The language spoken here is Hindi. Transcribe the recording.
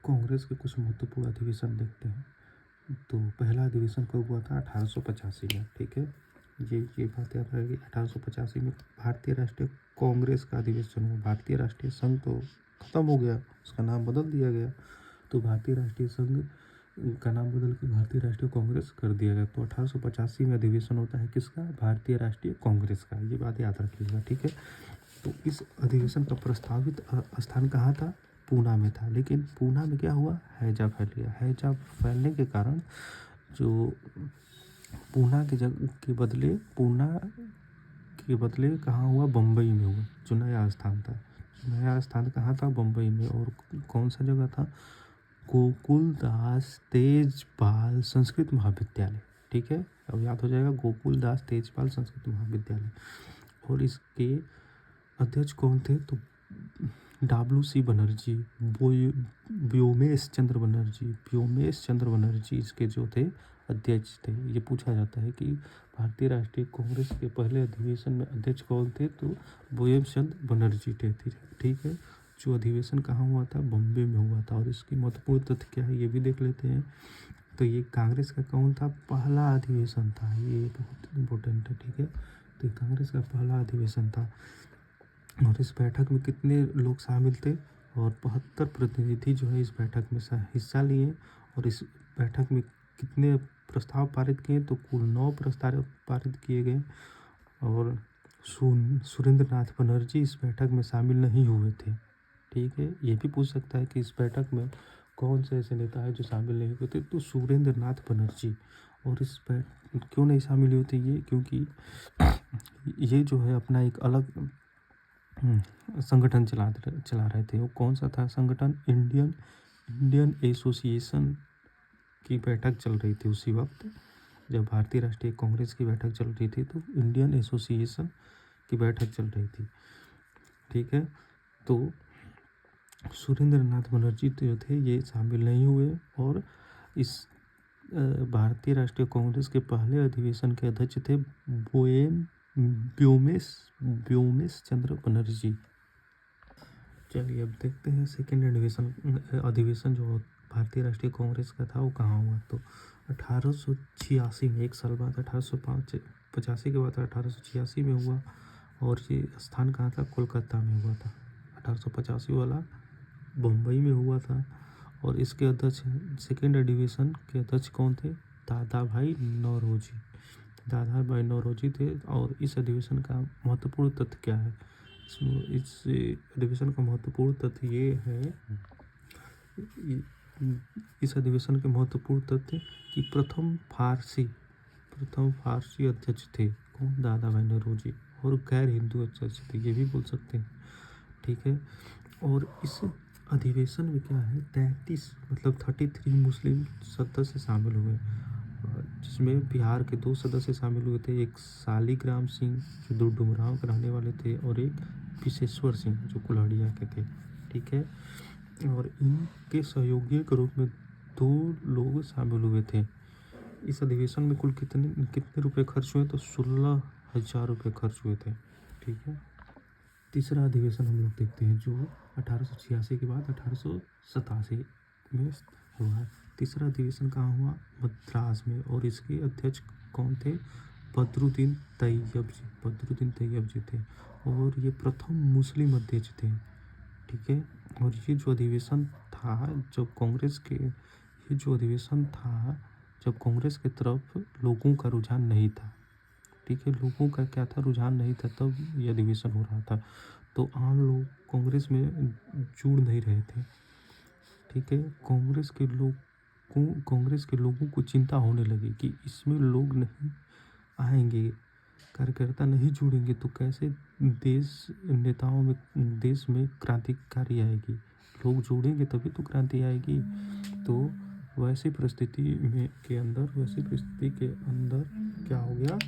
कांग्रेस के कुछ महत्वपूर्ण अधिवेशन देखते हैं। तो पहला अधिवेशन कब हुआ था? 1885 में। ठीक है, ये बात याद रहेगी। 1885 में भारतीय राष्ट्रीय कांग्रेस का अधिवेशन हुआ। भारतीय राष्ट्रीय संघ तो खत्म हो गया, उसका नाम बदल दिया गया। तो भारतीय राष्ट्रीय संघ का नाम बदल के भारतीय राष्ट्रीय कांग्रेस कर दिया गया। तो 1885 में अधिवेशन होता है किसका? भारतीय राष्ट्रीय कांग्रेस का। ये बात याद रखिएगा। ठीक है, तो इस अधिवेशन का प्रस्तावित स्थान कहाँ था? पूना में था। लेकिन पूना में क्या हुआ? हैजा फैल गया। हैजा फैलने के कारण जो पूना के बदले कहाँ हुआ? बम्बई में हुआ, जो नया स्थान था। नया स्थान कहाँ था? बम्बई में। और कौन सा जगह था? गोकुलदास तेजपाल संस्कृत महाविद्यालय। ठीक है, अब याद हो जाएगा, गोकुलदास तेजपाल संस्कृत महाविद्यालय। और इसके अध्यक्ष कौन थे? तो WC बनर्जी, व्योमेश चंद्र बनर्जी इसके जो थे अध्यक्ष थे। ये पूछा जाता है कि भारतीय राष्ट्रीय कांग्रेस के पहले अधिवेशन में अध्यक्ष कौन थे? तो व्योमेश चंद्र बनर्जी थे। ठीक है, जो अधिवेशन कहाँ हुआ था? बॉम्बे में हुआ था। और इसकी महत्वपूर्ण तथ्य क्या है ये भी देख लेते हैं। तो ये कांग्रेस का कौन था? पहला अधिवेशन था। ये बहुत इम्पोर्टेंट है। ठीक है, तो ये कांग्रेस का पहला अधिवेशन था। और इस बैठक में कितने लोग शामिल थे? और 72 प्रतिनिधि जो है इस बैठक में हिस्सा लिए। और इस बैठक में कितने प्रस्ताव पारित किए? तो कुल 9 प्रस्ताव पारित किए गए। और सुरेंद्र नाथ बनर्जी इस बैठक में शामिल नहीं हुए थे। ठीक है, ये भी पूछ सकता है कि इस बैठक में कौन से ऐसे नेता है जो शामिल नहीं हुए थे? तो सुरेंद्र नाथ बनर्जी। और इस क्यों नहीं शामिल हुए थे ये? क्योंकि ये जो है अपना एक अलग संगठन चला रहे थे। वो कौन सा था संगठन? इंडियन एसोसिएशन की बैठक चल रही थी उसी वक्त। जब भारतीय राष्ट्रीय कांग्रेस की बैठक चल रही थी तो इंडियन एसोसिएशन की बैठक चल रही थी। ठीक है, तो सुरेंद्र नाथ बनर्जी जो थे ये शामिल नहीं हुए। और इस भारतीय राष्ट्रीय कांग्रेस के पहले अधिवेशन के अध्यक्ष थे व्योमेश चंद्र बनर्जी। चलिए अब देखते हैं सेकेंड अधिवेशन जो भारतीय राष्ट्रीय कांग्रेस का था वो कहाँ हुआ। तो 1886 में, एक साल बाद 1885 के बाद 1886 में हुआ। और ये स्थान कहाँ था? कोलकाता में हुआ था। 1885 वाला बम्बई में हुआ था। और इसके अध्यक्ष, सेकेंड अधिवेशन के अध्यक्ष कौन थे? दादा भाई नौरोजी थे। और इस अधिवेशन का महत्वपूर्ण तथ्य क्या है? इस अधिवेशन का महत्वपूर्ण तथ्य ये है, इस अधिवेशन के महत्वपूर्ण तथ्य कि प्रथम फारसी अध्यक्ष थे कौन? दादा भाई नौरोजी। और गैर हिंदू अध्यक्ष थे, ये भी बोल सकते हैं। ठीक है, और इस अधिवेशन में क्या है? 33 मुस्लिम सदस्य शामिल हुए, जिसमें बिहार के 2 सदस्य शामिल हुए थे। एक शालिग्राम सिंह जो डुमरांव के रहने वाले थे, और एक विशेश्वर सिंह जो कुल्हाड़िया के थे। ठीक है, और इनके सहयोगी के रूप में 2 लोग शामिल हुए थे। इस अधिवेशन में कुल कितने रुपए खर्च हुए? तो 16,000 रुपये खर्च हुए थे। ठीक है, तीसरा अधिवेशन हम लोग देखते हैं जो 1886 के बाद 1887 में हुआ। तीसरा अधिवेशन कहाँ हुआ? मद्रास में। और इसके अध्यक्ष कौन थे? बदरुद्दीन तैयब जी थे। और ये प्रथम मुस्लिम अध्यक्ष थे। ठीक है, और ये जो अधिवेशन था जब कांग्रेस की तरफ लोगों का रुझान नहीं था। ठीक है, लोगों का क्या था? रुझान नहीं था, तब ये अधिवेशन हो रहा था। तो आम लोग कांग्रेस में जुड़ नहीं रहे थे। ठीक है, कांग्रेस के लोगों को चिंता होने लगी कि इसमें लोग नहीं आएंगे, कार्यकर्ता नहीं जुड़ेंगे तो कैसे देश में क्रांतिकारी आएगी। लोग जुड़ेंगे तभी तो क्रांति आएगी। तो वैसी परिस्थिति के अंदर क्या हो गया?